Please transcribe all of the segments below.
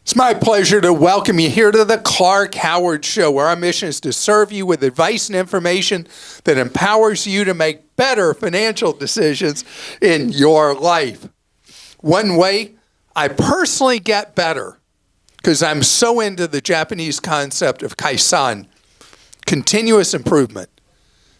It's my pleasure to welcome you here to the Clark Howard Show, where our mission is to serve you with advice and information that empowers you to make better financial decisions in your life. One way I personally get better, because I'm so into the Japanese concept of kaizen, continuous improvement,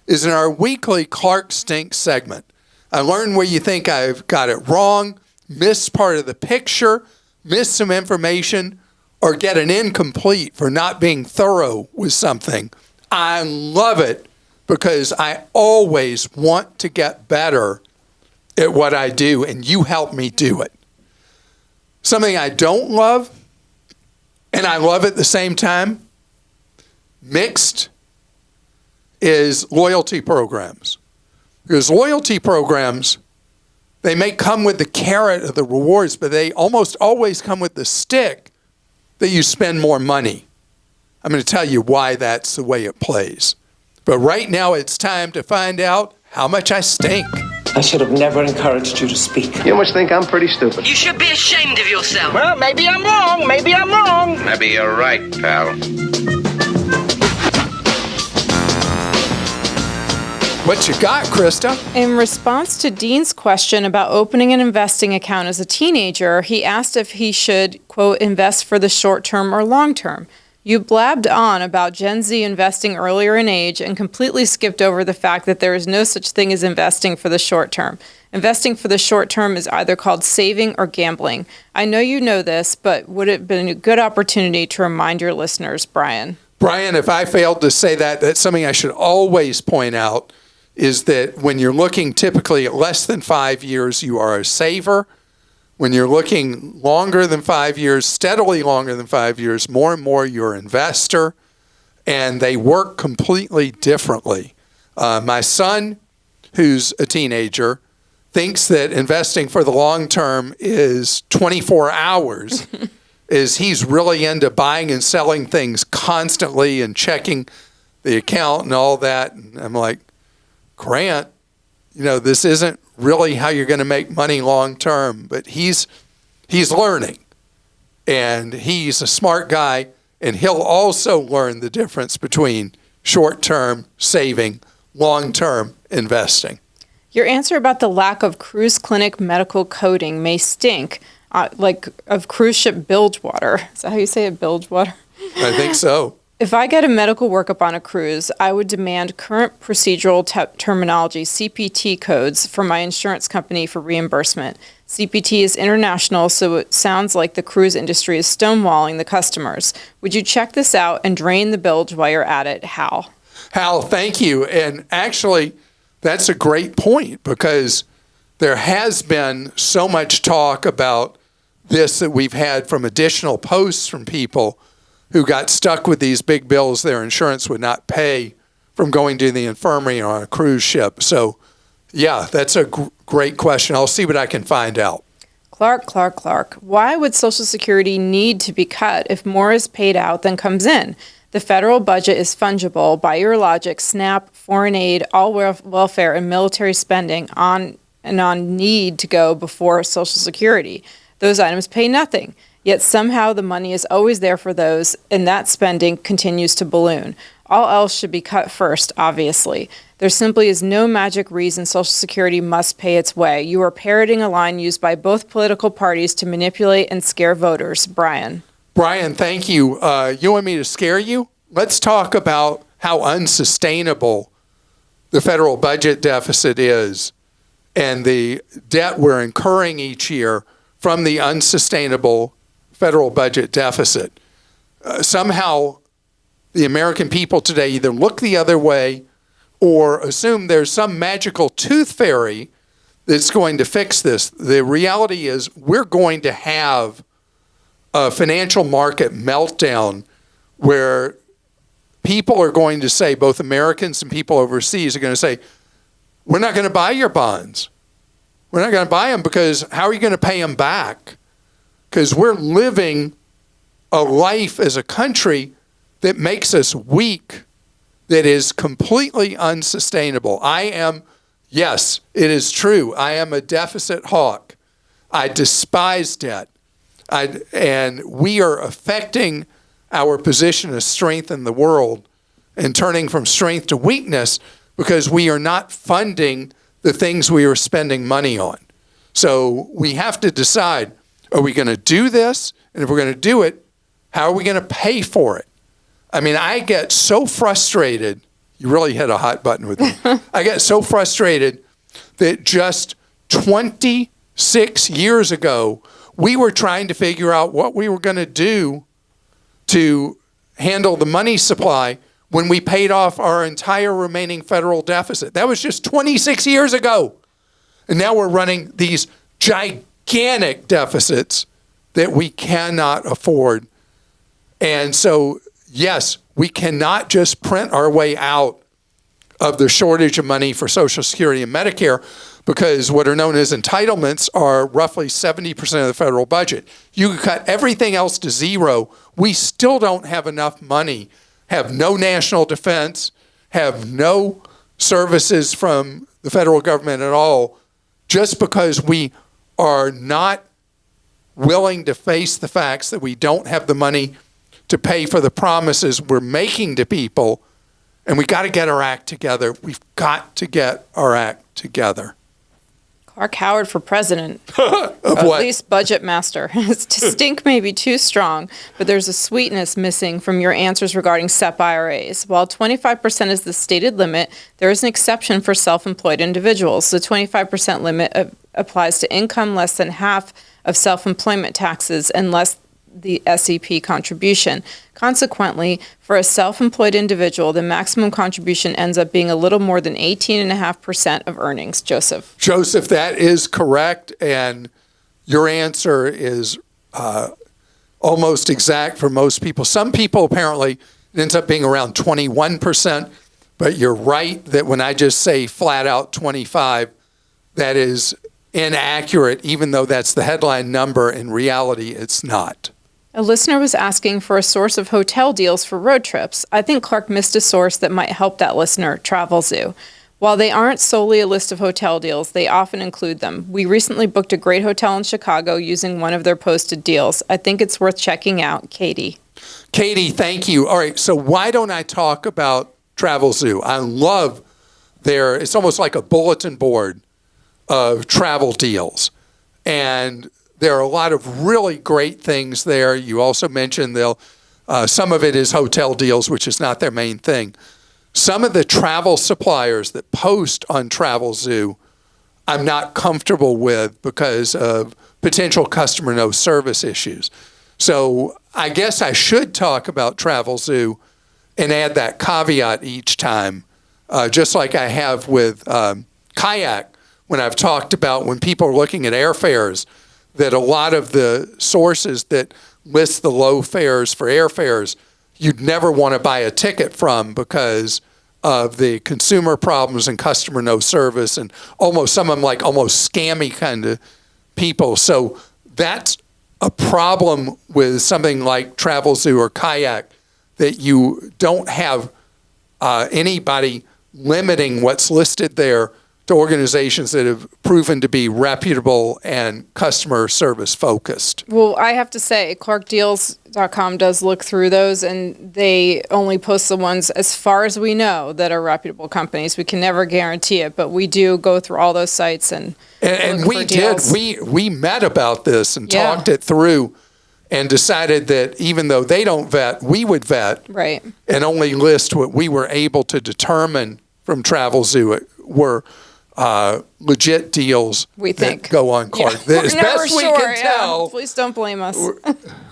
is in our weekly Clark Stinks segment. I learn where you think I've got it wrong, missed part of the picture, miss some information, or get an incomplete for not being thorough with something. I love it because I always want to get better at what I do, and you help me do it. Something I don't love, and I love at the same time, mixed, is loyalty programs. Because loyalty programs, they may come with the carrot of the rewards, but they almost always come with the stick that you spend more money. I'm going to tell you why that's the way it plays. But right now it's time to find out how much I stink. I should have never encouraged you to speak. You must think I'm pretty stupid. You should be ashamed of yourself. Well, maybe I'm wrong. Maybe I'm wrong. Maybe you're right, pal. What you got, Christa? In response to Dean's question about opening an investing account as a teenager, he asked if he should, quote, invest for the short term or long term. You blabbed on about Gen Z investing earlier in age and completely skipped over the fact that there is no such thing as investing for the short term. Investing for the short term is either called saving or gambling. I know you know this, but would it have been a good opportunity to remind your listeners, Brian? Brian, if I failed to say that, that's something I should always point out, is that when you're looking typically at less than 5 years, you are a saver. When you're looking longer than 5 years, steadily longer than 5 years, more and more you're an investor, and they work completely differently. My son, who's a teenager, thinks that investing for the long term is 24 hours, is he's really into buying and selling things constantly and checking the account and all that. And I'm like, Grant, this isn't really how you're going to make money long term, but he's learning, and he's a smart guy, and he'll also learn the difference between short-term saving, long-term investing. Your answer about the lack of cruise clinic medical coding may stink, like of cruise ship bilge water. Is that how you say it, bilge water? I think so. If I get a medical workup on a cruise, I would demand current procedural terminology, CPT codes, from my insurance company for reimbursement. CPT is international, so it sounds like the cruise industry is stonewalling the customers. Would you check this out and drain the bilge while you're at it, Hal? Hal, thank you. And actually, that's a great point, because there has been so much talk about this that we've had from additional posts from people who got stuck with these big bills their insurance would not pay from going to the infirmary on a cruise ship. So, yeah, that's a great question. I'll see what I can find out. Clark. Why would Social Security need to be cut if more is paid out than comes in? The federal budget is fungible. By your logic, SNAP, foreign aid, all welfare, and military spending on need to go before Social Security. Those items pay nothing. Yet somehow the money is always there for those, and that spending continues to balloon. All else should be cut first, obviously. There simply is no magic reason Social Security must pay its way. You are parroting a line used by both political parties to manipulate and scare voters. Brian. Brian, thank you. You want me to scare you? Let's talk about how unsustainable the federal budget deficit is and the debt we're incurring each year from the unsustainable federal budget deficit. Somehow, the American people today either look the other way or assume there's some magical tooth fairy that's going to fix this. The reality is we're going to have a financial market meltdown where people are going to say, both Americans and people overseas are going to say, we're not going to buy your bonds. We're not going to buy them because how are you going to pay them back? Because we're living a life as a country that makes us weak, that is completely unsustainable. Yes, it is true. I am a deficit hawk. I despise debt. And we are affecting our position of strength in the world and turning from strength to weakness because we are not funding the things we are spending money on. So we have to decide, are we going to do this? And if we're going to do it, how are we going to pay for it? I mean, I get so frustrated. You really hit a hot button with me. I get so frustrated that just 26 years ago, we were trying to figure out what we were going to do to handle the money supply when we paid off our entire remaining federal deficit. That was just 26 years ago. And now we're running these gigantic deficits that we cannot afford. And so, yes, we cannot just print our way out of the shortage of money for Social Security and Medicare because what are known as entitlements are roughly 70% of the federal budget. You can cut everything else to zero. We still don't have enough money, have no national defense, have no services from the federal government at all, just because we are not willing to face the facts that we don't have the money to pay for the promises we're making to people. And we got to get our act together. We've got to get our act together. Clark Howard for president. Of At what? least budget master. Stink may be too strong, but there's a sweetness missing from your answers regarding SEP IRAs. While 25% is the stated limit, there is an exception for self-employed individuals. The 25% limit applies to income less than half of self-employment taxes and less the SEP contribution. Consequently, for a self-employed individual, the maximum contribution ends up being a little more than 18.5% of earnings. Joseph, that is correct, and your answer is almost exact for most people. Some people, apparently, it ends up being around 21%, but you're right that when I just say flat out 25, that is inaccurate, even though that's the headline number. In reality, it's not. a listener was asking for a source of hotel deals for road trips. I think Clark missed a source that might help that listener, Travelzoo. While they aren't solely a list of hotel deals, they often include them. We recently booked a great hotel in Chicago using one of their posted deals. I think it's worth checking out. Katie, thank you. All right, so why don't I talk about Travelzoo? I love it's almost like a bulletin board of travel deals. And there are a lot of really great things there. You also mentioned some of it is hotel deals, which is not their main thing. Some of the travel suppliers that post on Travelzoo, I'm not comfortable with because of potential customer no service issues. So I guess I should talk about Travelzoo and add that caveat each time, just like I have with Kayak when I've talked about when people are looking at airfares, that a lot of the sources that list the low fares for airfares, you'd never want to buy a ticket from because of the consumer problems and customer no service and almost some of them like almost scammy kind of people. So that's a problem with something like Travelzoo or Kayak, that you don't have anybody limiting what's listed there to organizations that have proven to be reputable and customer service focused. well, I have to say, ClarkDeals.com does look through those, and they only post the ones, as far as we know, that are reputable companies. We can never guarantee it, but we do go through all those sites and look we for did. deals. We met about this and Yeah. talked it through and decided that even though they don't vet, we would vet Right. and only list what we were able to determine from Travelzoo were legit deals We think. that go on Clark. Yeah, As we're never best we sure, can yeah. tell. Please don't blame us.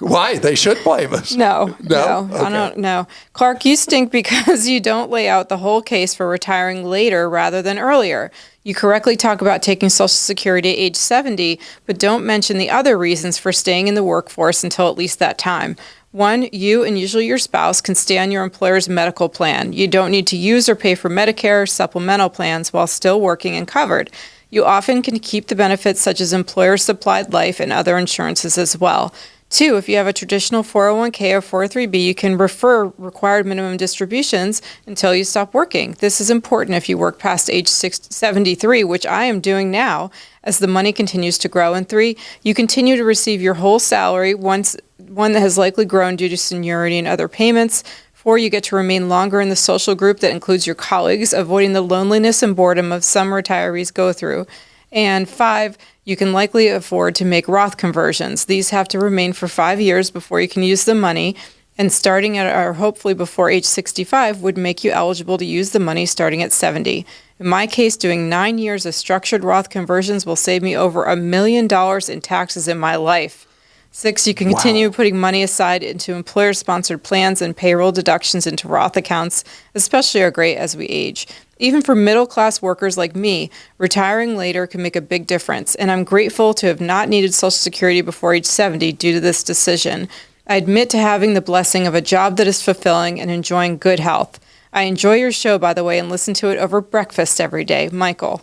Why? They should blame us. No, No? I don't know. Clark, you stink because you don't lay out the whole case for retiring later rather than earlier. You correctly talk about taking Social Security at age 70, but don't mention the other reasons for staying in the workforce until at least that time. One, you and usually your spouse can stay on your employer's medical plan. You don't need to use or pay for Medicare or supplemental plans while still working and covered. You often can keep the benefits such as employer-supplied life and other insurances as well. 2, if you have a traditional 401k or 403b, you can refer required minimum distributions until you stop working. This is important if you work past age 73, which I am doing now as the money continues to grow. And 3, you continue to receive your whole salary, one that has likely grown due to seniority and other payments. 4, you get to remain longer in the social group that includes your colleagues, avoiding the loneliness and boredom of some retirees go through. And 5, you can likely afford to make Roth conversions. These have to remain for 5 years before you can use the money, and starting at, or hopefully before age 65, would make you eligible to use the money starting at 70. In my case, doing 9 years of structured Roth conversions will save me over $1 million in taxes in my life. 6, you can continue putting money aside into employer-sponsored plans, and payroll deductions into Roth accounts, especially are great as we age. Even for middle-class workers like me, retiring later can make a big difference, and I'm grateful to have not needed Social Security before age 70 due to this decision. I admit to having the blessing of a job that is fulfilling and enjoying good health. I enjoy your show, by the way, and listen to it over breakfast every day. Michael.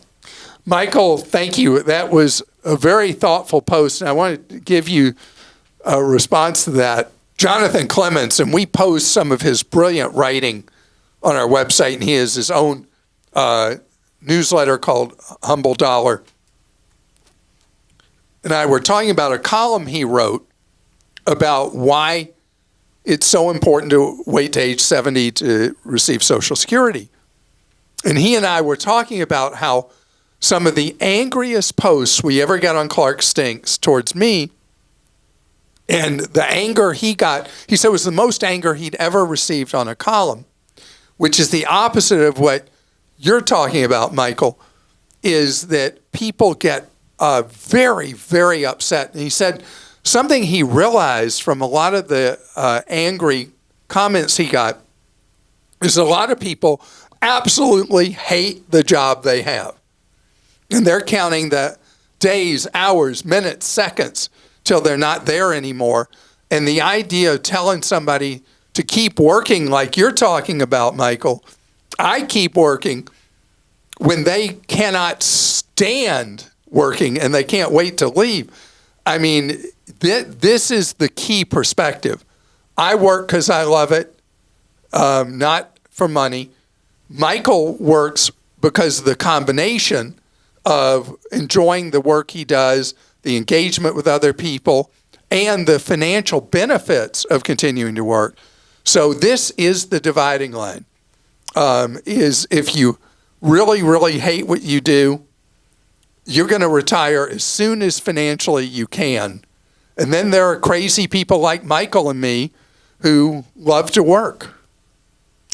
Michael, thank you. That was a very thoughtful post, and I want to give you a response to that. Jonathan Clements, and we post some of his brilliant writing on our website, and he has his own newsletter called Humble Dollar. And I were talking about a column he wrote about why it's so important to wait to age 70 to receive Social Security. And he and I were talking about how some of the angriest posts we ever got on Clark Stinks towards me, and the anger he got, he said was the most anger he'd ever received on a column, which is the opposite of what you're talking about, Michael, is that people get very, very upset. And he said something he realized from a lot of the angry comments he got is a lot of people absolutely hate the job they have. And they're counting the days, hours, minutes, seconds till they're not there anymore. And the idea of telling somebody to keep working like you're talking about, Michael, I keep working when they cannot stand working and they can't wait to leave. I mean, this is the key perspective. I work because I love it, not for money. Michael works because of the combination of enjoying the work he does, the engagement with other people, and the financial benefits of continuing to work. So this is the dividing line, is if you really, really hate what you do, you're going to retire as soon as financially you can. And then there are crazy people like Michael and me who love to work.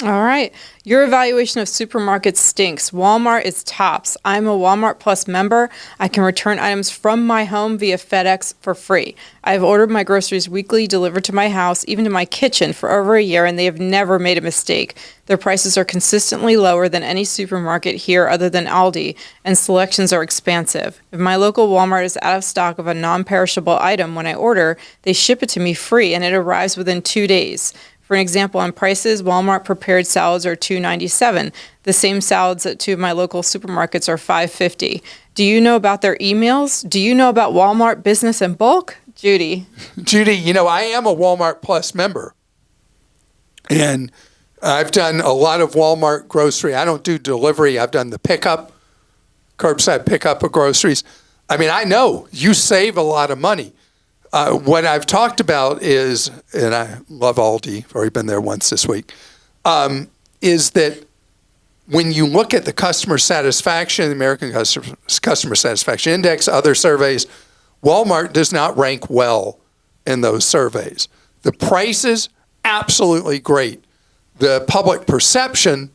All right. Your evaluation of supermarkets stinks. Walmart is tops. I'm a Walmart Plus member. I can return items from my home via FedEx for free. I've ordered my groceries weekly delivered to my house, even to my kitchen, for over a year, and they have never made a mistake. Their prices are consistently lower than any supermarket here other than Aldi, and selections are expansive. If my local Walmart is out of stock of a non-perishable item when I order, they ship it to me free, and it arrives within 2 days. For an example, on prices, Walmart prepared salads are $2.97. The same salads at two of my local supermarkets are $5.50. Do you know about their emails? Do you know about Walmart Business and Bulk? Judy. Judy, I am a Walmart Plus member. And I've done a lot of Walmart grocery. I don't do delivery. I've done the pickup, curbside pickup of groceries. I mean, I know you save a lot of money. What I've talked about is, and I love Aldi, I've already been there once this week, is that when you look at the customer satisfaction, the American Customer Satisfaction Index, other surveys, Walmart does not rank well in those surveys. The prices, absolutely great. The public perception,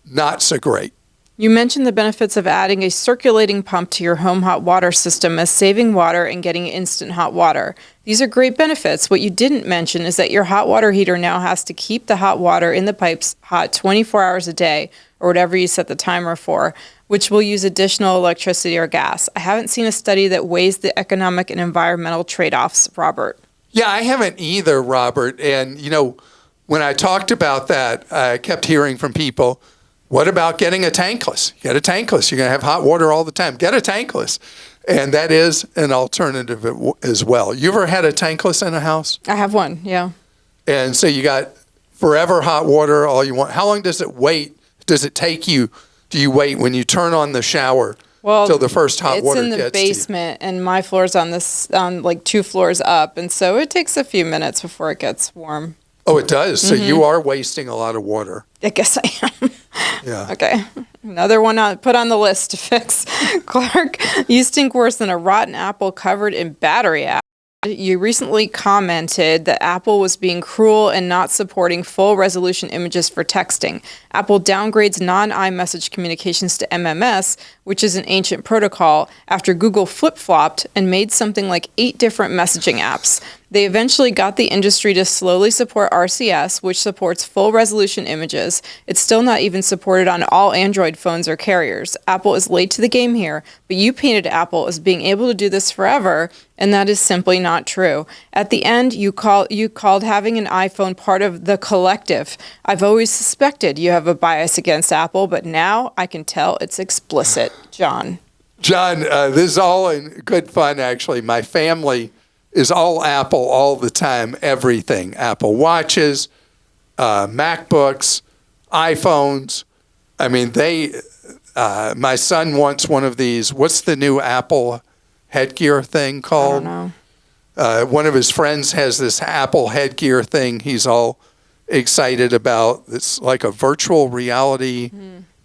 not so great. You mentioned the benefits of adding a circulating pump to your home hot water system as saving water and getting instant hot water. These are great benefits. What you didn't mention is that your hot water heater now has to keep the hot water in the pipes hot 24 hours a day, or whatever you set the timer for, which will use additional electricity or gas. I haven't seen a study that weighs the economic and environmental trade-offs, Robert. Yeah, I haven't either, Robert. And, when I talked about that, I kept hearing from people, what about getting a tankless? Get a tankless. You're going to have hot water all the time. Get a tankless. And that is an alternative as well. You ever had a tankless in a house? I have one, yeah. And so you got forever hot water, all you want. How long does it wait? Does it take you? Do you wait when you turn on the shower till the first hot water gets to you? It's in the basement, and my floor's on like 2 floors up, and so it takes a few minutes before it gets warm. Oh, it does? So you are wasting a lot of water. I guess I am. Yeah. Okay. Another one put on the list to fix. Clark, you stink worse than a rotten apple covered in battery acid. You recently commented that Apple was being cruel and not supporting full resolution images for texting. Apple downgrades non-iMessage communications to MMS, which is an ancient protocol, after Google flip-flopped and made something like 8 different messaging apps. They eventually got the industry to slowly support RCS, which supports full resolution images. It's still not even supported on all Android phones or carriers. Apple is late to the game here, but you painted Apple as being able to do this forever, and that is simply not true. At the end, you called having an iPhone part of the collective. I've always suspected you have a bias against Apple, but now I can tell it's explicit. John, this is all in good fun, actually. My family is all Apple all the time, everything. Apple Watches, MacBooks, iPhones. I mean, my son wants one of these. What's the new Apple headgear thing called? I don't know. One of his friends has this Apple headgear thing he's all excited about. It's like a virtual reality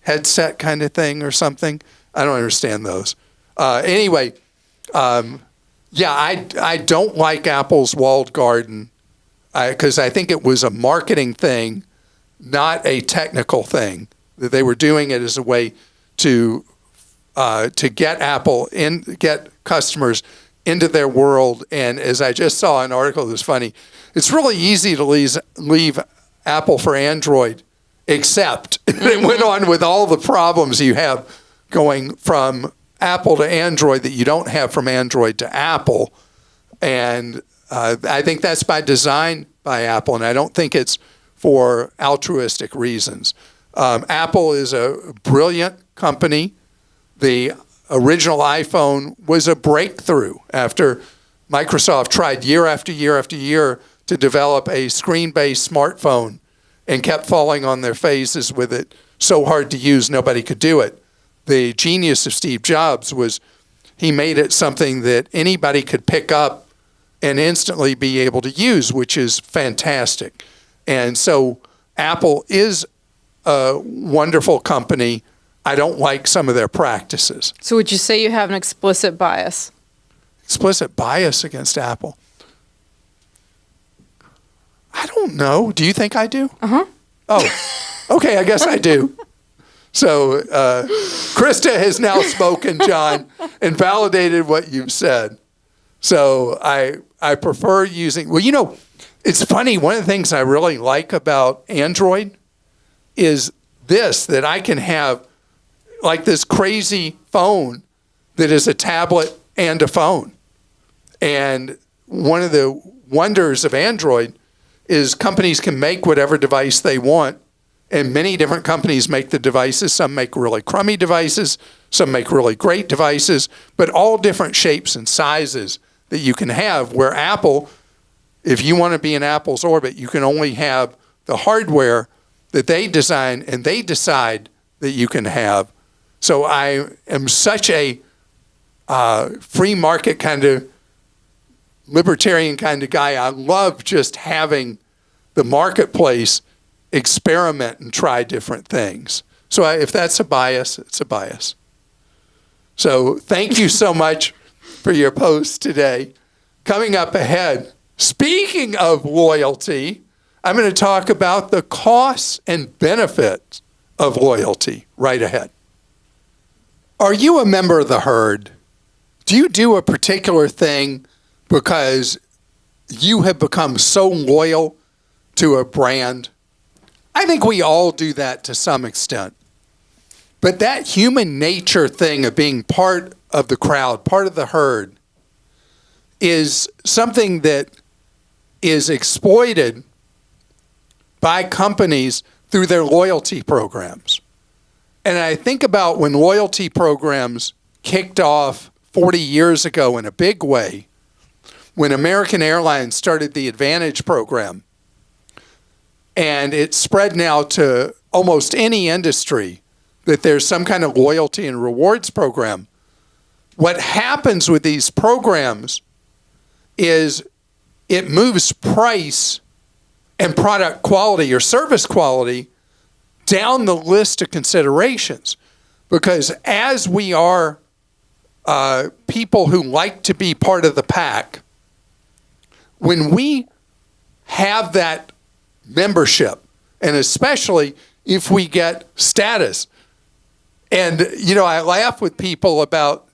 headset kind of thing or something. I don't understand those. Anyway, I don't like Apple's walled garden because I think it was a marketing thing, not a technical thing. That they were doing it as a way to get customers into their world. And as I just saw an article that was funny, it's really easy to leave Apple for Android, except it went on with all the problems you have going from Apple to Android that you don't have from Android to Apple. And I think that's by design by Apple, and I don't think it's for altruistic reasons. Apple is a brilliant company. The original iPhone was a breakthrough after Microsoft tried year after year after year to develop a screen-based smartphone and kept falling on their faces with it. So hard to use, nobody could do it. The genius of Steve Jobs was he made it something that anybody could pick up and instantly be able to use, which is fantastic. And so Apple is a wonderful company. I don't like some of their practices. So would you say you have an explicit bias? Explicit bias against Apple? I don't know. Do you think I do? Uh-huh. Oh, okay, I guess I do. So Christa has now spoken, John, and validated what you've said. So I prefer using, well, it's funny. One of the things I really like about Android is that I can have like this crazy phone that is a tablet and a phone. And one of the wonders of Android is companies can make whatever device they want. And many different companies make the devices. Some make really crummy devices. Some make really great devices. But all different shapes and sizes that you can have, where Apple, if you want to be in Apple's orbit, you can only have the hardware that they design and they decide that you can have. So I am such a free market kind of libertarian kind of guy. I love just having the marketplace experiment and try different things. So if that's a bias, it's a bias. So thank you so much for your post today. Coming up ahead, speaking of loyalty, I'm going to talk about the costs and benefits of loyalty right ahead. Are you a member of the herd? Do you do a particular thing because you have become so loyal to a brand? I think we all do that to some extent. But that human nature thing of being part of the crowd, part of the herd, is something that is exploited by companies through their loyalty programs. And I think about when loyalty programs kicked off 40 years ago in a big way when American Airlines started the Advantage program. And it's spread now to almost any industry that there's some kind of loyalty and rewards program. What happens with these programs is it moves price and product quality or service quality down the list of considerations. Because as we are people who like to be part of the pack, when we have that membership, and especially if we get status, and, I laugh with people about,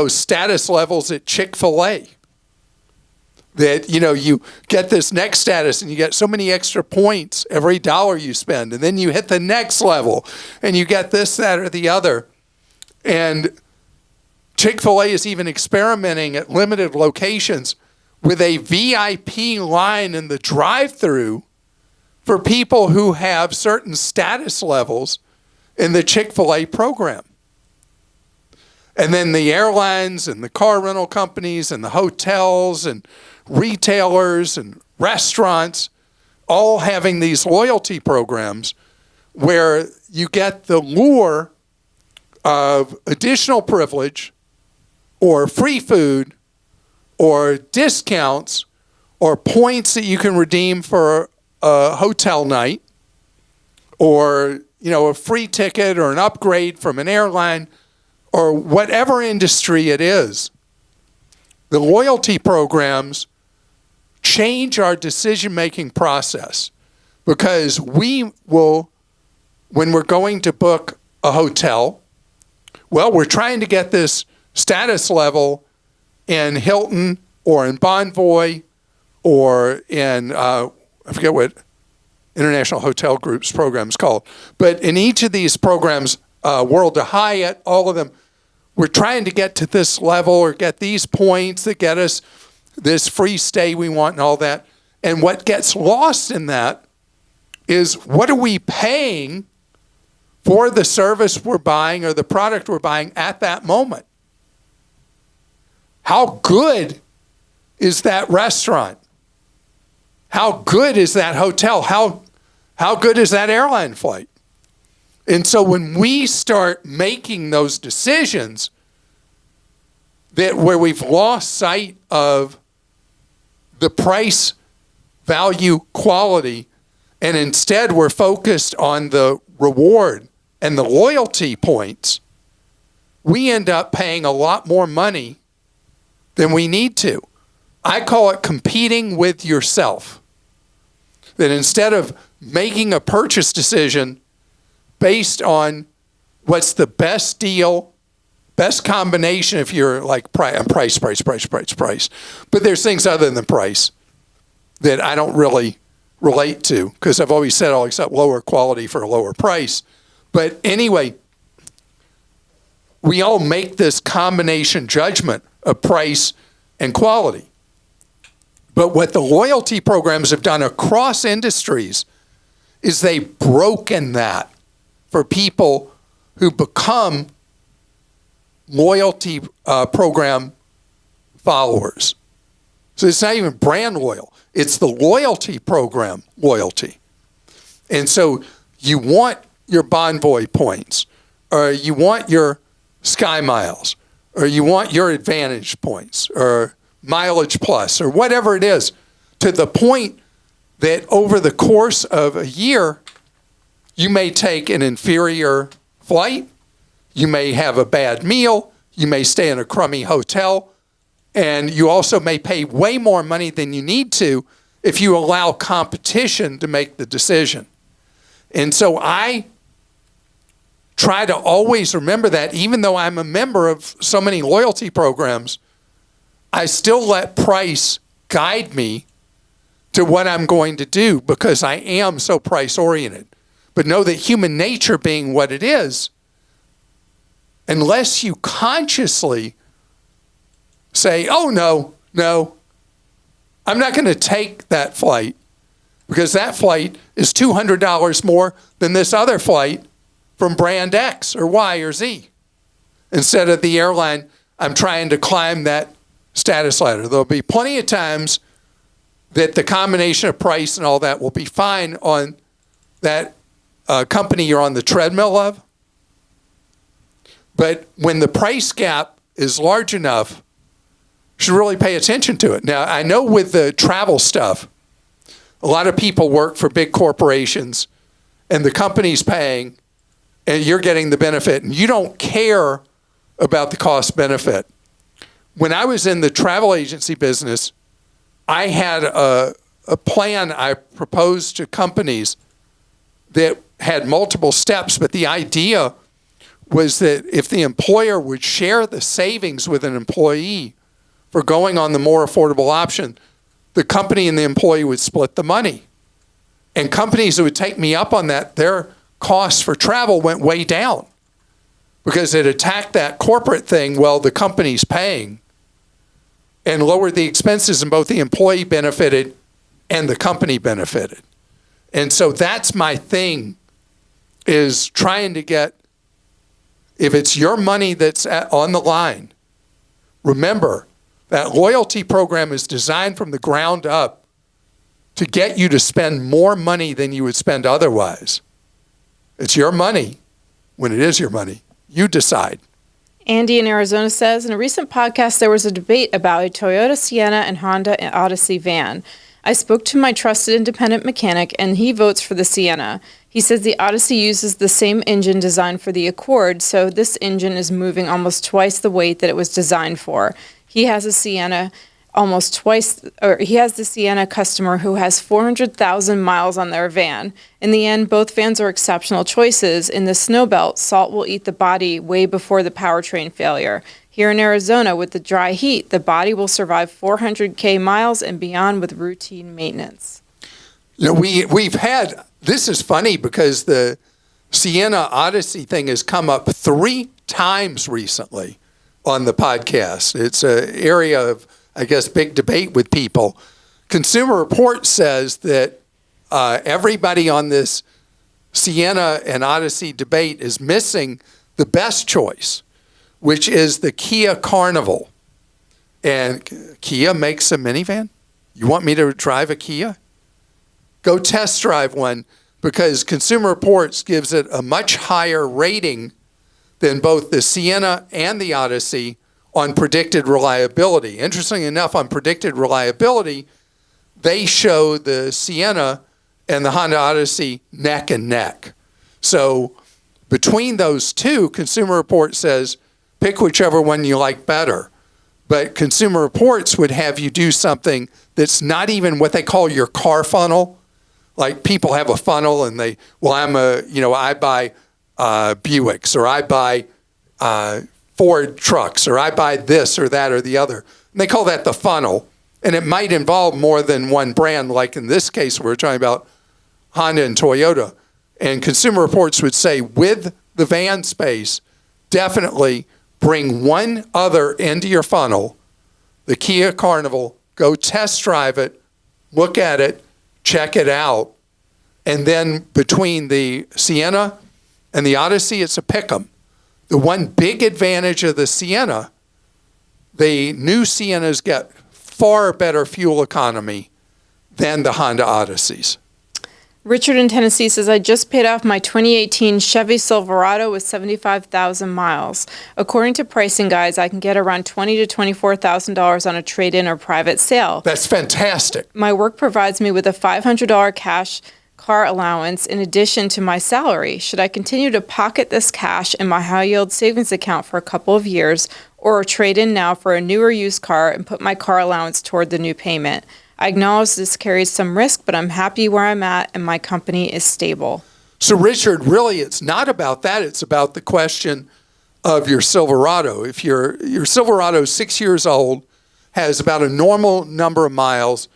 status levels at Chick-fil-A. That, you get this next status and you get so many extra points every dollar you spend. And then you hit the next level and you get this, that, or the other. And Chick-fil-A is even experimenting at limited locations with a VIP line in the drive-thru for people who have certain status levels in the Chick-fil-A program. And then the airlines and the car rental companies and the hotels and retailers and restaurants all having these loyalty programs where you get the lure of additional privilege or free food or discounts or points that you can redeem for a hotel night or, a free ticket or an upgrade from an airline or whatever industry it is. The loyalty programs change our decision-making process because we will, when we're going to book a hotel, we're trying to get this status level in Hilton or in Bonvoy or in, I forget what International Hotel Group's program is called. But in each of these programs, World to Hyatt, all of them, we're trying to get to this level or get these points that get us this free stay we want and all that. And what gets lost in that is what are we paying for the service we're buying or the product we're buying at that moment? How good is that restaurant? How good is that hotel? How good is that airline flight? And so when we start making those decisions that where we've lost sight of the price, value, quality, and instead we're focused on the reward and the loyalty points, we end up paying a lot more money than we need to. I call it competing with yourself. That instead of making a purchase decision based on what's the best deal, best combination if you're like price. But there's things other than price that I don't really relate to because I've always said I'll accept lower quality for a lower price. But anyway, we all make this combination judgment of price and quality. But what the loyalty programs have done across industries is they've broken that for people who become loyalty program followers. So it's not even brand loyal. It's the loyalty program loyalty. And so you want your Bonvoy points, or you want your Sky Miles, or you want your Advantage points, or Mileage Plus, or whatever it is, to the point that over the course of a year, you may take an inferior flight, you may have a bad meal, you may stay in a crummy hotel, and you also may pay way more money than you need to if you allow competition to make the decision. And so I try to always remember that, even though I'm a member of so many loyalty programs, I still let price guide me to what I'm going to do because I am so price oriented. But know that human nature being what it is, unless you consciously say, oh, no, I'm not going to take that flight because that flight is $200 more than this other flight from brand X or Y or Z. Instead of the airline I'm trying to climb that status ladder. There'll be plenty of times that the combination of price and all that will be fine on that company you're on the treadmill of. But when the price gap is large enough, you should really pay attention to it. Now, I know with the travel stuff, a lot of people work for big corporations and the company's paying and you're getting the benefit and you don't care about the cost benefit. When I was in the travel agency business, I had a plan I proposed to companies that had multiple steps, but the idea was that if the employer would share the savings with an employee for going on the more affordable option, the company and the employee would split the money. And companies that would take me up on that, their costs for travel went way down because it attacked that corporate thing, well, the company's paying, and lowered the expenses, and both the employee benefited and the company benefited. And so that's my thing, is trying to get, if it's your money that's on the line, remember that loyalty program is designed from the ground up to get you to spend more money than you would spend otherwise. It's your money. When it is your money, you decide. Andy in Arizona says, in a recent podcast, there was a debate about a Toyota Sienna and Honda Odyssey van. I spoke to my trusted independent mechanic, and he votes for the Sienna. He says the Odyssey uses the same engine designed for the Accord, so this engine is moving almost twice the weight that it was designed for. He has a Sienna he has the Sienna customer who has 400,000 miles on their van. In the end, both vans are exceptional choices. In the snow belt, salt will eat the body way before the powertrain failure. Here in Arizona, with the dry heat, the body will survive 400K miles and beyond with routine maintenance. You know, we've had, this is funny because the Sienna Odyssey thing has come up 3 times recently on the podcast. It's an area of, I guess, big debate with people. Consumer Reports says that everybody on this Sienna and Odyssey debate is missing the best choice, which is the Kia Carnival. And Kia makes a minivan? You want me to drive a Kia? Go test drive one, because Consumer Reports gives it a much higher rating than both the Sienna and the Odyssey on predicted reliability. Interestingly enough, on predicted reliability, they show the Sienna and the Honda Odyssey neck and neck. So between those two, Consumer Reports says, pick whichever one you like better. But Consumer Reports would have you do something that's not even what they call your car funnel. Like people have a funnel and I buy Buicks, or I buy Ford trucks, or I buy this or that or the other. And they call that the funnel. And it might involve more than one brand, like in this case, we're talking about Honda and Toyota. And Consumer Reports would say, with the van space, definitely bring one other into your funnel, the Kia Carnival, go test drive it, look at it, check it out. And then between the Sienna and the Odyssey, it's a pick'em. The one big advantage of the Sienna, the new Siennas get far better fuel economy than the Honda Odysseys. Richard in Tennessee says, I just paid off my 2018 Chevy Silverado with 75,000 miles. According to pricing guides, I can get around $20,000 to $24,000 on a trade-in or private sale. That's fantastic. My work provides me with a $500 cash car allowance in addition to my salary. Should I continue to pocket this cash in my high-yield savings account for a couple of years, or trade in now for a newer used car and put my car allowance toward the new payment? I acknowledge this carries some risk, but I'm happy where I'm at and my company is stable. So, Richard, really, it's not about that. It's about the question of your Silverado. If your Silverado is 6 years old, has about a normal number of miles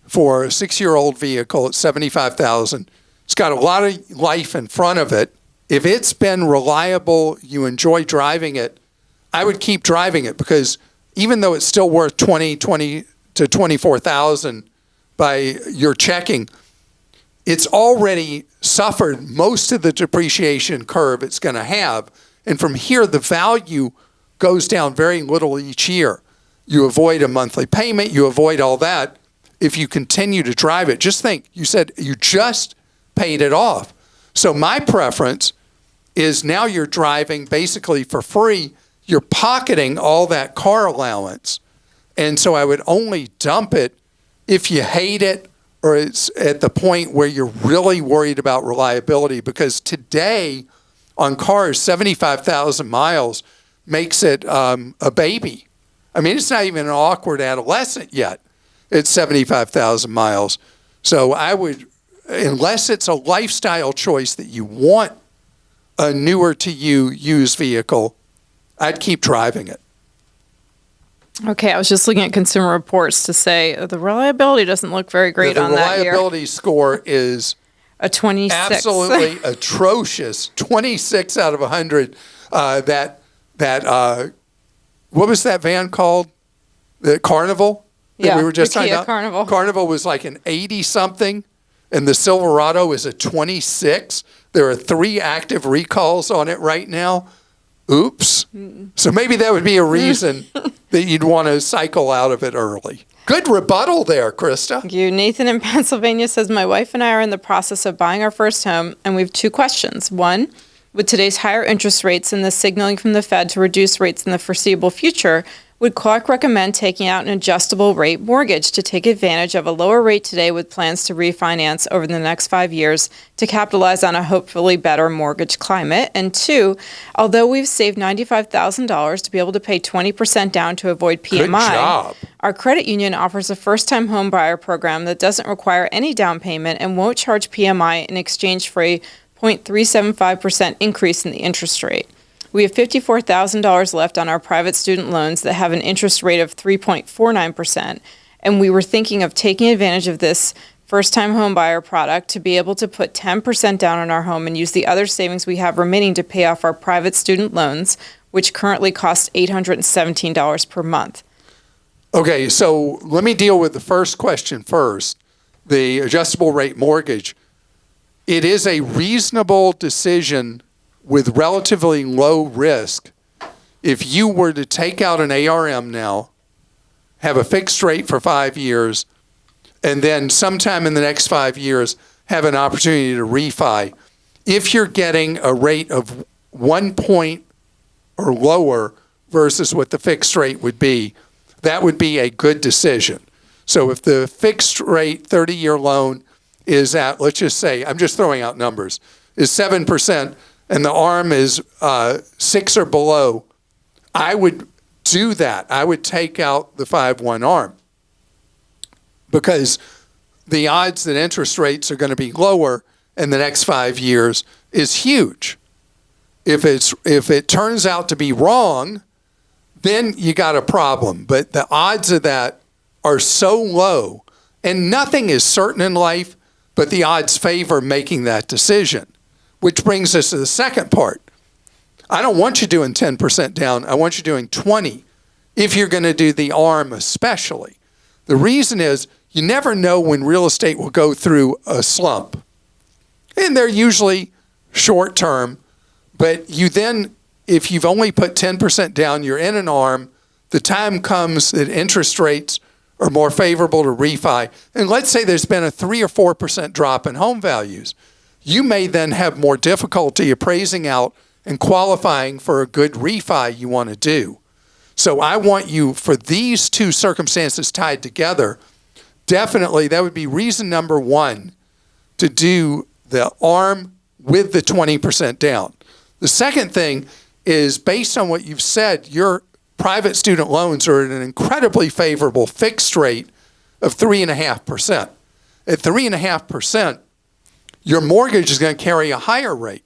for a 6-year-old vehicle at 75,000, it's got a lot of life in front of it. If it's been reliable, you enjoy driving it, I would keep driving it, because even though it's still worth $20,000 to $24,000 by your checking, it's already suffered most of the depreciation curve it's going to have. And from here, the value goes down very little each year. You avoid a monthly payment. You avoid all that if you continue to drive it. Just think, you said you just paid it off. So my preference is now you're driving basically for free. You're pocketing all that car allowance. And so I would only dump it if you hate it or it's at the point where you're really worried about reliability. Because today on cars, 75,000 miles makes it a baby. I mean, it's not even an awkward adolescent yet. It's 75,000 miles. So I would, unless it's a lifestyle choice that you want a newer to you used vehicle, I'd keep driving it. Okay, I was just looking at Consumer Reports to say the reliability doesn't look very great on that year. The reliability score is a 26. Absolutely atrocious. 26 out of 100. What was that van called? The Carnival? That we were just the talking Kia about? Carnival. Carnival was like an 80-something, and the Silverado is a 26. There are 3 active recalls on it right now. Oops. So maybe that would be a reason that you'd want to cycle out of it early. Good rebuttal there, Christa. Thank you. Nathan in Pennsylvania says, my wife and I are in the process of buying our first home, and we have 2 questions. One, with today's higher interest rates and the signaling from the Fed to reduce rates in the foreseeable future, would Clark recommend taking out an adjustable rate mortgage to take advantage of a lower rate today with plans to refinance over the next 5 years to capitalize on a hopefully better mortgage climate? And 2, although we've saved $95,000 to be able to pay 20% down to avoid PMI, Good job. Our credit union offers a first-time home buyer program that doesn't require any down payment and won't charge PMI in exchange for a 0.375% increase in the interest rate. We have $54,000 left on our private student loans that have an interest rate of 3.49%, and we were thinking of taking advantage of this first-time home buyer product to be able to put 10% down on our home and use the other savings we have remaining to pay off our private student loans, which currently cost $817 per month. Okay, so let me deal with the first question first, the adjustable rate mortgage. It is a reasonable decision with relatively low risk if you were to take out an ARM now, have a fixed rate for 5 years, and then sometime in the next 5 years have an opportunity to refi. If you're getting a rate of 1 point or lower versus what the fixed rate would be, that would be a good decision. So if the fixed rate 30-year loan is at, let's just say, I'm just throwing out numbers, is 7%, and the ARM is 6 or below, I would do that. I would take out the 5/1 ARM because the odds that interest rates are going to be lower in the next 5 years is huge. If it turns out to be wrong, then you got a problem. But the odds of that are so low, and nothing is certain in life, but the odds favor making that decision. Which brings us to the second part. I don't want you doing 10% down. I want you doing 20 if you're going to do the ARM especially. The reason is you never know when real estate will go through a slump. And they're usually short term, but you then, if you've only put 10% down, you're in an ARM, the time comes that interest rates are more favorable to refi. And let's say there's been a 3 or 4% drop in home values. You may then have more difficulty appraising out and qualifying for a good refi you want to do. So I want you, for these 2 circumstances tied together, definitely that would be reason number 1 to do the ARM with the 20% down. The second thing is, based on what you've said, your private student loans are at an incredibly favorable fixed rate of 3.5%. At 3.5%, your mortgage is going to carry a higher rate.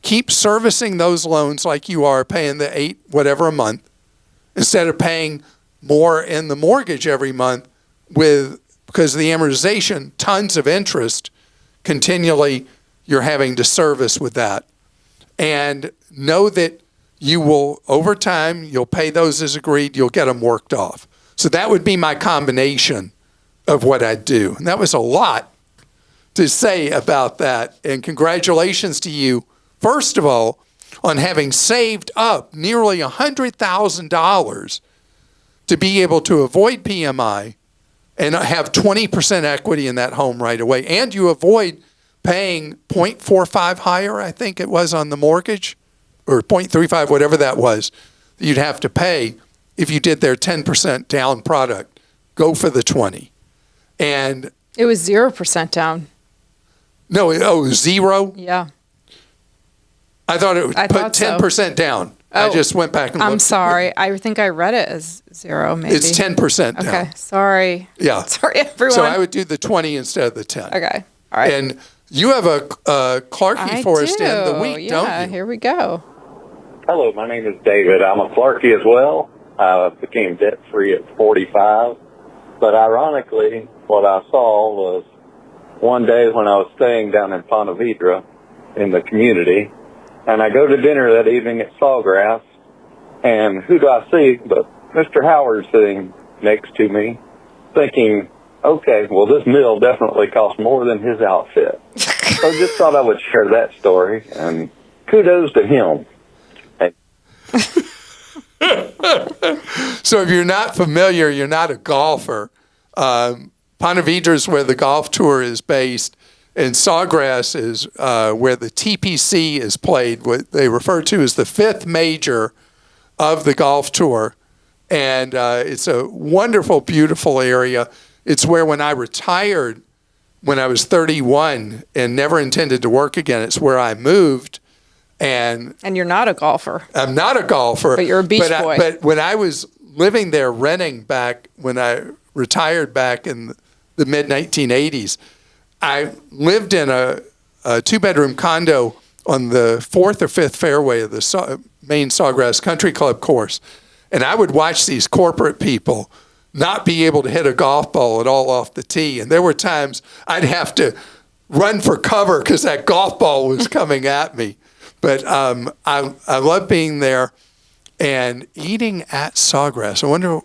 Keep servicing those loans like you are, paying the 8 whatever a month, instead of paying more in the mortgage every month because of the amortization, tons of interest continually you're having to service with that. And know that you will, over time, you'll pay those as agreed, you'll get them worked off. So that would be my combination of what I'd do. And that was a lot to say about that. And congratulations to you, first of all, on having saved up nearly $100,000 to be able to avoid PMI and have 20% equity in that home right away. And you avoid paying 0.45 higher, I think it was, on the mortgage, or 0.35, whatever that was, you'd have to pay if you did their 10% down product. Go for the 20. And It was 0% down. no, it was zero. Yeah. I thought it would I put thought so. 10% down. I Oh, just went back and I'm looked. sorry. I think I read it as 0, maybe. It's 10% down. Okay. Sorry. Yeah. Sorry, everyone. So I would do the 20 instead of the 10. Okay. All right. And you have a Clarkie for us to end the week, yeah, don't you? Here we go. Hello, my name is David. I'm a Clarkie as well. I became debt-free at 45. But ironically, what I saw was one day when I was staying down in Ponte Vedra in the community, and I go to dinner that evening at Sawgrass, and who do I see but Mr. Howard sitting next to me, thinking, okay, well, this meal definitely cost more than his outfit. So I just thought I would share that story, and kudos to him. So if you're not familiar, you're not a golfer. Ponte Vedra is where the golf tour is based, and Sawgrass is where the TPC is played, what they refer to as the fifth major of the golf tour. And it's a wonderful, beautiful area. It's where when I retired, when I was 31 and never intended to work again, it's where I moved. And you're not a golfer. I'm not a golfer. But you're a beach boy. But when I was living there renting back, when I retired back in the mid-1980s, I lived in a two-bedroom condo on the fourth or fifth fairway of the main Sawgrass Country Club course. And I would watch these corporate people not be able to hit a golf ball at all off the tee. And there were times I'd have to run for cover because that golf ball was coming at me. But I love being there and eating at Sawgrass. I wonder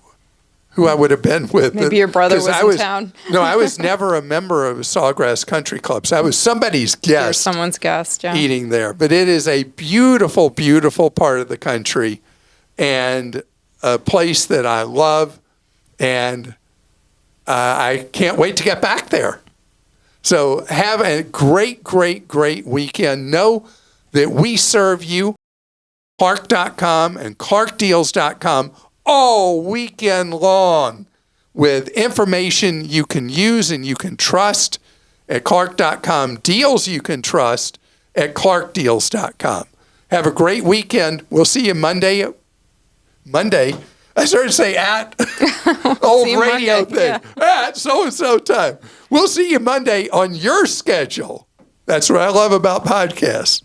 who I would have been with. Maybe your brother was in town. No, I was never a member of Sawgrass Country Club. So I was somebody's You're guest someone's guest, yeah. eating there. But it is a beautiful, beautiful part of the country and a place that I love. And I can't wait to get back there. So have a great, great, great weekend. Know that we serve you, Clark.com and ClarkDeals.com, all weekend long with information you can use and you can trust at Clark.com, deals you can trust at ClarkDeals.com. Have a great weekend. We'll see you Monday. I started to say at old radio Monday, thing. yeah. At so-and-so time. We'll see you Monday on your schedule. That's what I love about podcasts.